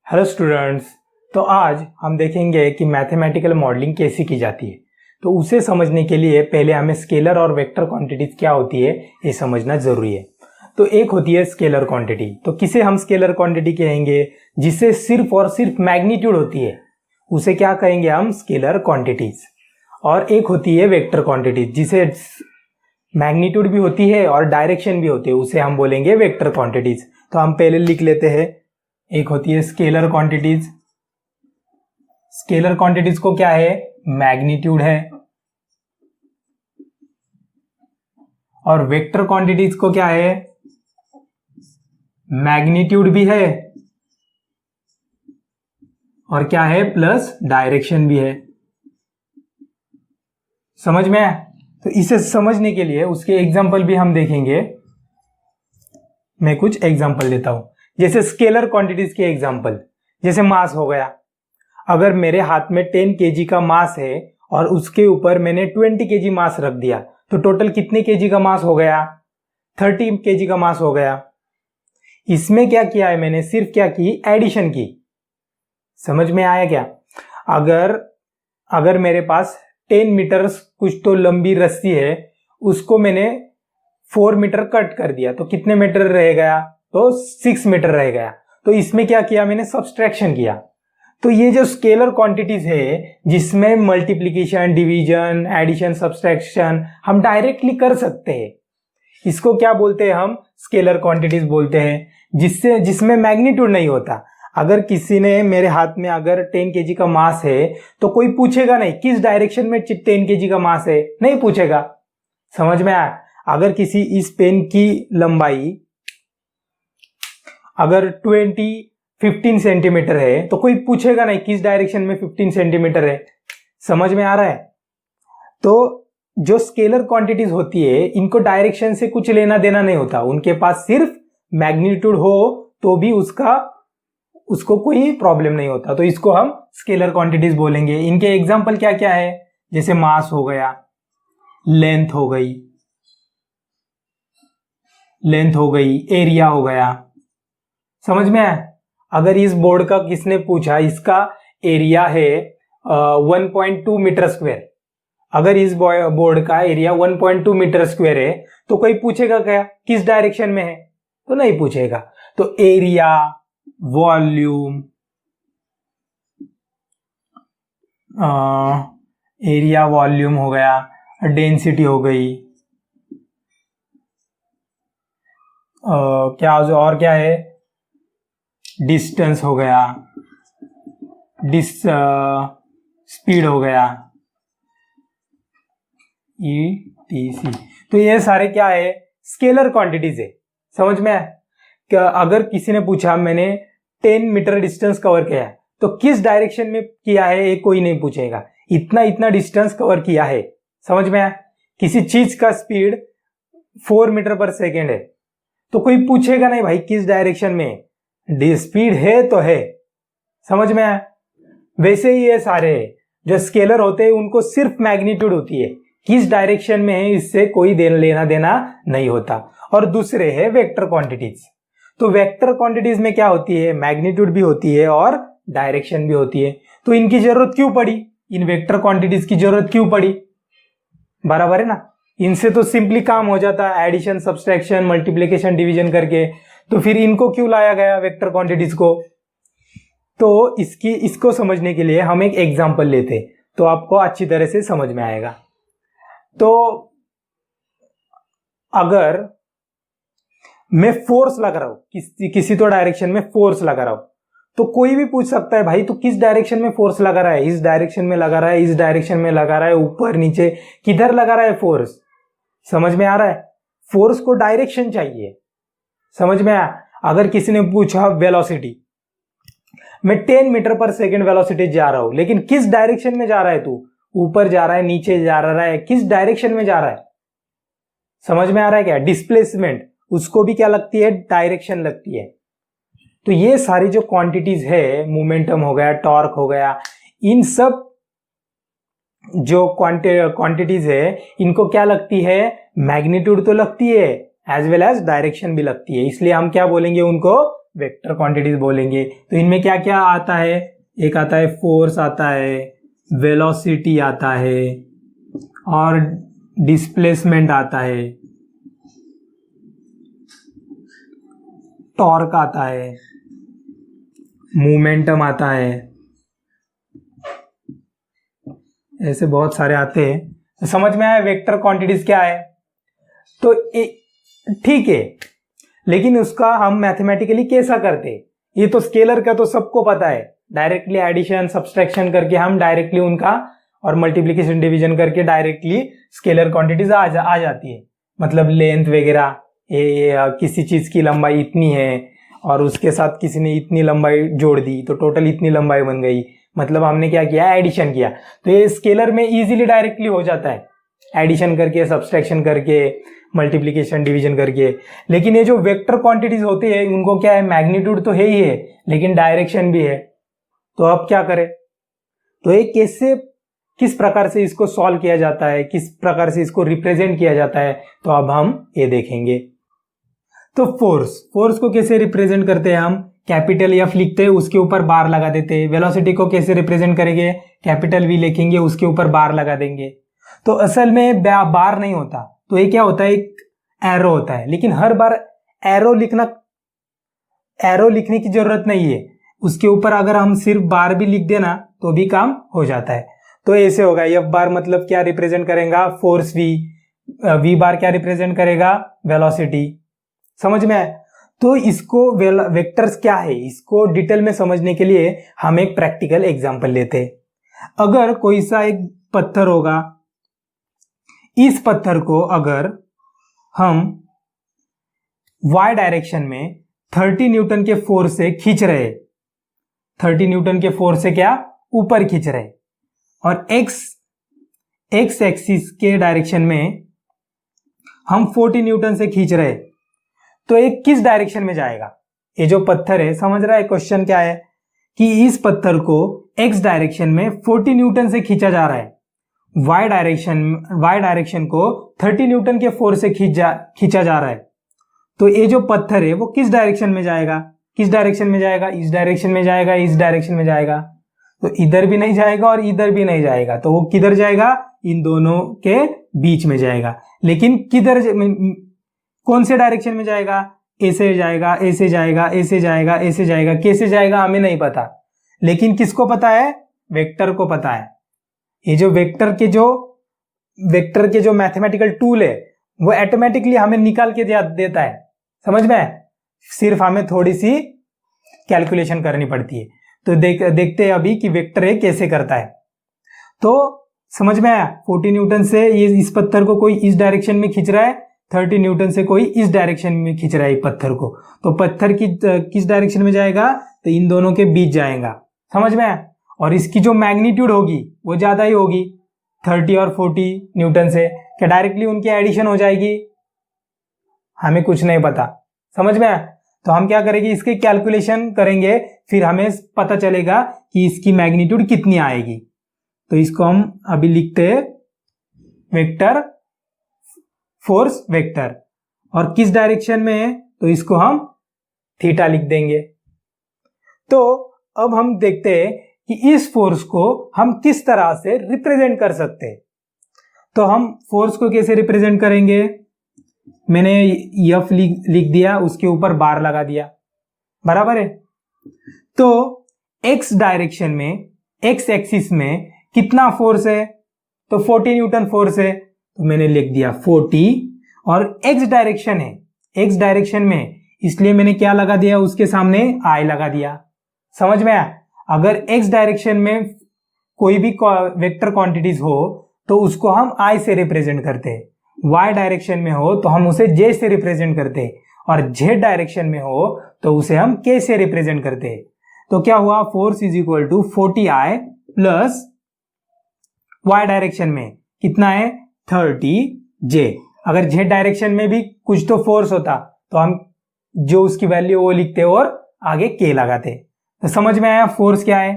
Hello students. तो आज हम देखेंगे कि मैथमेटिकल मॉडलिंग कैसी की जाती है। तो उसे समझने के लिए पहले हमें स्केलर और वेक्टर क्वांटिटीज क्या होती है ये समझना जरूरी है। तो एक होती है स्केलर क्वांटिटी। तो किसे हम स्केलर क्वांटिटी कहेंगे? जिसे सिर्फ और सिर्फ मैग्नीट्यूड होती है उसे क्या कहेंगे हम? Scalar quantities. और एक होती है वेक्टर क्वांटिटीज जिसे मैग्नीट्यूड भी होती है और डायरेक्शन भी होती है, उसे हम बोलेंगे वेक्टर क्वांटिटीज। तो हम पहले लिख लेते हैं। एक होती है स्केलर क्वांटिटीज। स्केलर क्वांटिटीज को क्या है? मैग्नीट्यूड है। और वेक्टर क्वांटिटीज को क्या है? मैग्नीट्यूड भी है और क्या है? प्लस डायरेक्शन भी है। समझ में आया? तो इसे समझने के लिए उसके एग्जांपल भी हम देखेंगे। मैं कुछ एग्जांपल देता हूं। जैसे स्केलर क्वांटिटीज के एग्जांपल, जैसे मास हो गया। अगर मेरे हाथ में 10 केजी का मास है और उसके ऊपर मैंने 20 केजी मास रख दिया तो टोटल कितने केजी का मास हो गया? 30 केजी का मास हो गया। इसमें क्या किया है मैंने? सिर्फ क्या की? एडिशन की। समझ में आया क्या? अगर मेरे पास 10 मीटर कुछ तो लंबी रस्सी है, उसको मैंने 4 मीटर कट कर दिया तो कितने मीटर रह गया? तो 6 मीटर रह गया। तो इसमें क्या किया मैंने? सब्सट्रैक्शन किया। तो ये जो स्केलर क्वांटिटीज है जिसमें मल्टीप्लिकेशन, डिवीजन, एडिशन, सब्सट्रैक्शन हम डायरेक्टली कर सकते हैं, इसको क्या बोलते हैं हम? स्केलर क्वांटिटीज बोलते हैं। जिसमें मैग्नीट्यूड नहीं होता। अगर किसी ने मेरे हाथ में अगर 10 केजी का मास है तो कोई पूछेगा नहीं किस डायरेक्शन में 10 केजी का मास है, नहीं पूछेगा। समझ में आया? अगर किसी इस पेन की लंबाई अगर 15 सेंटीमीटर है तो कोई पूछेगा नहीं किस डायरेक्शन में 15 सेंटीमीटर है। समझ में आ रहा है? तो जो स्केलर क्वांटिटीज होती है इनको डायरेक्शन से कुछ लेना देना नहीं होता। उनके पास सिर्फ मैग्नीट्यूड हो तो भी उसको कोई प्रॉब्लम नहीं होता। तो इसको हम स्केलर क्वांटिटीज बोलेंगे। इनके एग्जांपल क्या क्या है? जैसे मास हो गया, लेंथ हो गई, एरिया हो गया। समझ में आया? अगर इस बोर्ड का किसने पूछा इसका एरिया है 1.2 मीटर स्क्वायर, अगर इस बोर्ड का एरिया 1.2 मीटर स्क्वायर है तो कोई पूछेगा क्या किस डायरेक्शन में है? तो नहीं पूछेगा। तो एरिया, वॉल्यूम हो गया, डेंसिटी हो गई, और क्या है? डिस्टेंस हो गया, स्पीड हो गया, ETC। तो ये सारे क्या है? स्केलर क्वांटिटीज है। समझ में आया? अगर किसी ने पूछा मैंने 10 मीटर डिस्टेंस कवर किया है तो किस डायरेक्शन में किया है ये कोई नहीं पूछेगा। इतना डिस्टेंस कवर किया है। समझ में आया? किसी चीज का स्पीड 4 मीटर पर सेकेंड है तो कोई पूछेगा नहीं भाई किस डायरेक्शन में, स्पीड है तो है। समझ में आया? वैसे ही ये सारे जो स्केलर होते हैं उनको सिर्फ मैग्नीट्यूड होती है, किस डायरेक्शन में है इससे कोई लेना देना नहीं होता। और दूसरे है वेक्टर क्वांटिटीज। तो वेक्टर क्वांटिटीज में क्या होती है? मैग्नीट्यूड भी होती है और डायरेक्शन भी होती है। तो इनकी जरूरत क्यों पड़ी? इन वेक्टर क्वांटिटीज की जरूरत क्यों पड़ी? बराबर है ना? इनसे तो सिंपली काम हो जाता है, एडिशन, सब्सट्रैक्शन, मल्टीप्लिकेशन, डिवीजन करके। तो फिर इनको क्यों लाया गया वेक्टर क्वांटिटीज को? तो इसको समझने के लिए हम एक एग्जांपल लेते तो आपको अच्छी तरह से समझ में आएगा। तो अगर मैं फोर्स लगा रहा हूं किसी तो डायरेक्शन में फोर्स लगा रहा हूं तो कोई भी पूछ सकता है भाई तू किस डायरेक्शन में फोर्स लगा रहा है? इस डायरेक्शन में लगा रहा है, इस डायरेक्शन में लगा रहा है, ऊपर नीचे, किधर लगा रहा है फोर्स? समझ में आ रहा है? फोर्स को डायरेक्शन चाहिए। समझ में आया? अगर किसी ने पूछा वेलोसिटी, मैं 10 मीटर पर सेकेंड वेलोसिटी जा रहा हूं लेकिन किस डायरेक्शन में जा रहा है तू? ऊपर जा रहा है, नीचे जा रहा है, किस डायरेक्शन में जा रहा है? समझ में आ रहा है क्या? डिस्प्लेसमेंट, उसको भी क्या लगती है? डायरेक्शन लगती है। तो ये सारी जो क्वांटिटीज है, मोमेंटम हो गया, टॉर्क हो गया, इन सब जो क्वांटिटीज है इनको क्या लगती है? मैग्नीट्यूड तो लगती है एज वेल एज डायरेक्शन भी लगती है। इसलिए हम क्या बोलेंगे? उनको वेक्टर क्वांटिटीज बोलेंगे तो इनमें क्या क्या आता है, एक आता है फोर्स आता है, वेलोसिटी आता है और डिस्प्लेसमेंट आता है, टॉर्क आता है, मोमेंटम आता है, ऐसे बहुत सारे आते हैं। तो समझ में आया वेक्टर क्वांटिटीज क्या है। तो ठीक है, लेकिन उसका हम मैथमेटिकली कैसा करते, ये तो स्केलर का तो सबको पता है, डायरेक्टली एडिशन सब्सट्रैक्शन करके हम डायरेक्टली उनका और मल्टीप्लिकेशन डिवीजन करके डायरेक्टली स्केलर क्वांटिटीज आ जाती है। मतलब लेंथ वगैरह, किसी चीज की लंबाई इतनी है और उसके साथ किसी ने इतनी लंबाई जोड़ दी तो टोटल इतनी लंबाई बन गई, मतलब हमने क्या किया, एडिशन किया। तो ये स्केलर में इजीली डायरेक्टली हो जाता है, एडिशन करके सब्सट्रैक्शन करके मल्टीप्लिकेशन डिवीजन करके। लेकिन ये जो वेक्टर क्वांटिटीज होते हैं उनको क्या है, मैग्नीट्यूड तो है ही है लेकिन डायरेक्शन भी है। तो अब क्या करें, तो ये कैसे, किस प्रकार से इसको सॉल्व किया जाता है, किस प्रकार से इसको रिप्रेजेंट किया जाता है, तो अब हम ये देखेंगे। तो फोर्स को कैसे रिप्रेजेंट करते हैं हम, कैपिटल एफ लिखते हैं, उसके ऊपर बार लगा देते हैं। वेलोसिटी को कैसे रिप्रेजेंट करेंगे, कैपिटल वी लिखेंगे, उसके ऊपर बार लगा देंगे। तो असल में बार नहीं होता, तो ये क्या होता है, एक एरो होता है। लेकिन हर बार एरो लिखने की जरूरत नहीं है, उसके ऊपर अगर हम सिर्फ बार भी लिख देना तो भी काम हो जाता है। तो ऐसे होगा, एफ बार मतलब क्या रिप्रेजेंट करेगा, फोर्स वी बार क्या रिप्रेजेंट करेगा, वेलोसिटी। समझ में आया। तो इसको वेक्टर्स क्या है, इसको डिटेल में समझने के लिए हम एक प्रैक्टिकल एग्जांपल लेते हैं। अगर कोई सा एक पत्थर होगा, इस पत्थर को अगर हम y डायरेक्शन में 30 न्यूटन के फोर्स से खींच रहे, 30 न्यूटन के फोर्स से क्या ऊपर खींच रहे, और x एक्सिस के डायरेक्शन में हम 40 न्यूटन से खींच रहे, तो ये किस डायरेक्शन में जाएगा। ये जो पत्थर है, समझ रहा है क्वेश्चन क्या है, कि इस पत्थर को x डायरेक्शन में 40 न्यूटन से खींचा जा रहा है, y डायरेक्शन को 30 न्यूटन के फोर्स से खींचा जा रहा है। तो ये जो पत्थर है वो किस डायरेक्शन में जाएगा, किस डायरेक्शन में जाएगा, इस डायरेक्शन में जाएगा, इस डायरेक्शन में जाएगा। तो इधर भी नहीं जाएगा और इधर भी नहीं जाएगा, तो वो किधर जाएगा, इन दोनों के बीच में जाएगा। लेकिन किधर, कौन से डायरेक्शन में जाएगा, ऐसे जाएगा, ऐसे जाएगा, ऐसे जाएगा, ऐसे जाएगा, कैसे जाएगा हमें नहीं पता, लेकिन किसको पता है, वेक्टर को पता है। ये जो वेक्टर के जो मैथमेटिकल टूल है वो ऑटोमेटिकली हमें निकाल के देता है। समझ में, सिर्फ हमें थोड़ी सी कैलकुलेशन करनी पड़ती है। तो देखते हैं अभी कि वेक्टर ये कैसे करता है। तो समझ में आया, 40 न्यूटन से ये इस पत्थर को कोई इस डायरेक्शन में खींच रहा है, 30 न्यूटन से कोई इस डायरेक्शन में खींच रहा है पत्थर को। तो पत्थर किस डायरेक्शन में जाएगा, तो इन दोनों के बीच जाएगा। समझ में आया। और इसकी जो मैग्नीट्यूड होगी वो ज्यादा ही होगी 30 और 40 न्यूटन से, क्या डायरेक्टली उनकी एडिशन हो जाएगी, हमें कुछ नहीं पता। समझ में आया। तो हम क्या करेंगे, इसके कैलकुलेशन करेंगे, फिर हमें पता चलेगा कि इसकी मैग्नीट्यूड कितनी आएगी। तो इसको हम अभी लिखते हैं वेक्टर, फोर्स वेक्टर, और किस डायरेक्शन में है तो इसको हम थीटा लिख देंगे। तो अब हम देखते हैं कि इस फोर्स को हम किस तरह से रिप्रेजेंट कर सकते हैं। तो हम फोर्स को कैसे रिप्रेजेंट करेंगे, मैंने एफ लिख दिया, उसके ऊपर बार लगा दिया, बराबर है। तो एक्स डायरेक्शन में, एक्स एक्सिस में कितना फोर्स है, तो 40 न्यूटन फोर्स है, तो मैंने लिख दिया 40। और एक्स डायरेक्शन है, एक्स डायरेक्शन में, इसलिए मैंने क्या लगा दिया, उसके सामने आई लगा दिया। समझ में आया। अगर एक्स डायरेक्शन में कोई भी वेक्टर क्वांटिटीज हो तो उसको हम आई से रिप्रेजेंट करते हैं, वाई डायरेक्शन में हो तो हम उसे जे से रिप्रेजेंट करते हैं, और जेड डायरेक्शन में हो तो उसे हम के से रिप्रेजेंट करते हैं। तो क्या हुआ, force is equal to 40I plus Y direction में कितना है 30J। अगर जेड डायरेक्शन में भी कुछ तो फोर्स होता तो हम जो उसकी वैल्यू वो लिखते और आगे के लगाते। तो समझ में आया फोर्स क्या है,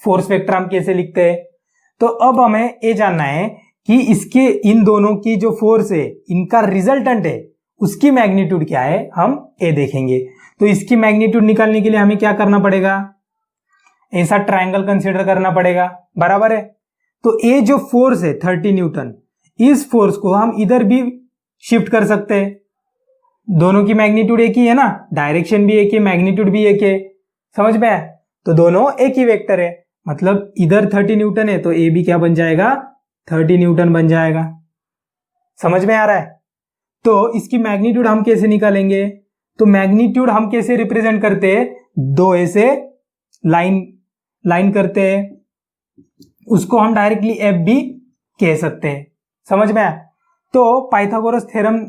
फोर्स वेक्टर हम कैसे लिखते हैं। तो अब हमें ये जानना है कि इसके इन दोनों की जो फोर्स है, इनका रिजल्टेंट है, उसकी मैग्नीट्यूड क्या है, हम ये देखेंगे। तो इसकी मैग्नीट्यूड निकालने के लिए हमें क्या करना पड़ेगा, ऐसा ट्रायंगल कंसीडर करना पड़ेगा, बराबर है। तो ये जो फोर्स है 30 न्यूटन, इस फोर्स को हम इधर भी शिफ्ट कर सकते हैं, दोनों की मैग्नीट्यूड एक ही है ना, डायरेक्शन भी एक है, मैग्नीट्यूड भी एक है, समझ में आया। तो दोनों एक ही वेक्टर है, मतलब इधर 30 न्यूटन है तो ए भी क्या बन जाएगा, 30 न्यूटन बन जाएगा। समझ में आ रहा है। तो इसकी मैग्नीट्यूड हम कैसे निकालेंगे, तो मैग्नीट्यूड हम कैसे रिप्रेजेंट करते हैं, दो ऐसे लाइन करते हैं, उसको हम डायरेक्टली एफ भी कह सकते हैं, समझ में आया। तो पाइथागोरस थ्योरम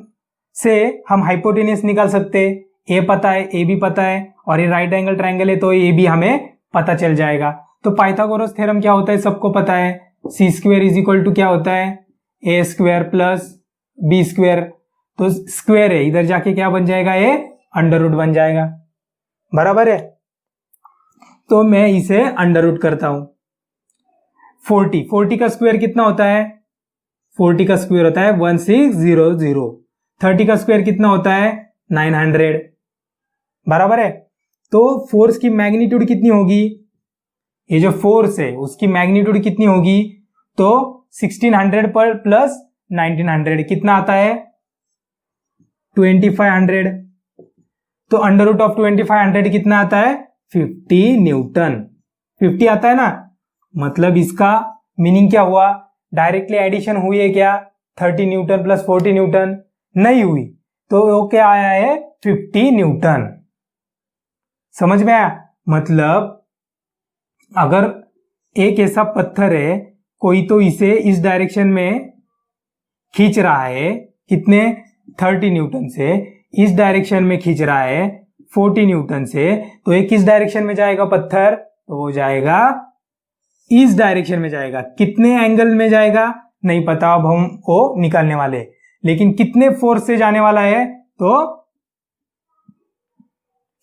से हम हाइपोटेन्यूस निकाल सकते हैं, ए पता है, ए भी पता है, और ये राइट एंगल ट्रायंगल है तो ये भी हमें पता चल जाएगा। तो पाइथागोरस थ्योरम क्या होता है सबको पता है, सी स्क्वायर इज इक्वल टू क्या होता है, ए स्क्वायर प्लस बी स्क्वायर। तो स्क्वायर है, इधर जाके क्या बन जाएगा, ये अंडर रूट बन जाएगा, बराबर है। तो मैं इसे अंडर रूट करता हूं। 40 का स्क्वायर कितना होता है, 40 का स्क्वायर होता है 1600। 30 का स्क्वायर कितना होता है 900, बराबर है। तो फोर्स की मैग्नीट्यूड कितनी होगी, ये जो फोर्स है उसकी मैग्नीट्यूड कितनी होगी, तो 1600 पर प्लस 1900 कितना आता है 2500। तो अंडर रूट ऑफ 2500 कितना आता है 50 न्यूटन, 50 आता है ना। मतलब इसका मीनिंग क्या हुआ, डायरेक्टली एडिशन हुई है क्या, 30 न्यूटन प्लस 40 न्यूटन, नहीं हुई, तो वो क्या आया है 50 न्यूटन। समझ में आया। मतलब अगर एक ऐसा पत्थर है, कोई तो इसे इस डायरेक्शन में खींच रहा है, कितने 30 न्यूटन से, इस डायरेक्शन में खींच रहा है 40 न्यूटन से, तो ये किस डायरेक्शन में जाएगा पत्थर, तो वो जाएगा इस डायरेक्शन में जाएगा। कितने एंगल में जाएगा नहीं पता, अब हम वो निकालने वाले, लेकिन कितने फोर्स से जाने वाला है, तो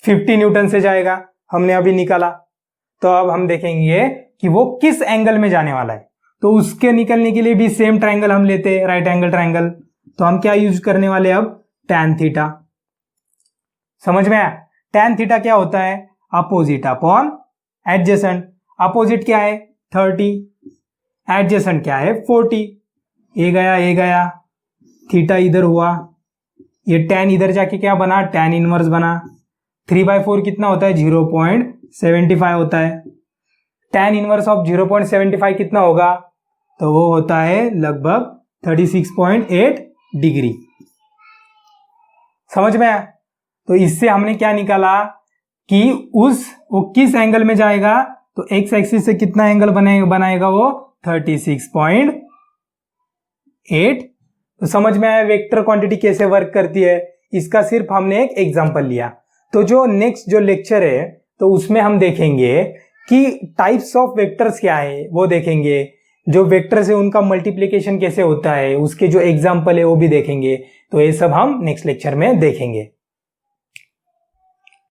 50 न्यूटन से जाएगा, हमने अभी निकाला। तो अब हम देखेंगे कि वो किस एंगल में जाने वाला है। तो उसके निकलने के लिए भी सेम ट्रायंगल हम लेते हैं, राइट एंगल ट्रायंगल। तो हम क्या यूज करने वाले अब, tan थीटा। समझ में आया। tan थीटा क्या होता है, अपोजिट अपॉन एडजेसेंट। अपोजिट क्या है 30, एडजेसेंट क्या है 40। ये गया, थीटा इधर हुआ, ये tan इधर जाके क्या बना, tan इनवर्स बना। 3/4 कितना होता है 0.75 होता है। tan इनवर्स ऑफ 0.75 कितना होगा, तो वो होता है लगभग 36.8 डिग्री। समझ में आया। तो इससे हमने क्या निकाला कि वो किस एंगल में जाएगा, तो एक्स एक्सिस से कितना एंगल बनाएगा वो 36.8। तो समझ में आया वेक्टर क्वांटिटी कैसे वर्क करती है। इसका सिर्फ हमने एक एग्जांपल लिया। तो जो नेक्स्ट जो लेक्चर है तो उसमें हम देखेंगे कि टाइप्स ऑफ वेक्टर्स क्या है, वो देखेंगे। जो वेक्टर्स है उनका मल्टीप्लिकेशन कैसे होता है, उसके जो एग्जांपल है वो भी देखेंगे। तो ये सब हम नेक्स्ट लेक्चर में देखेंगे।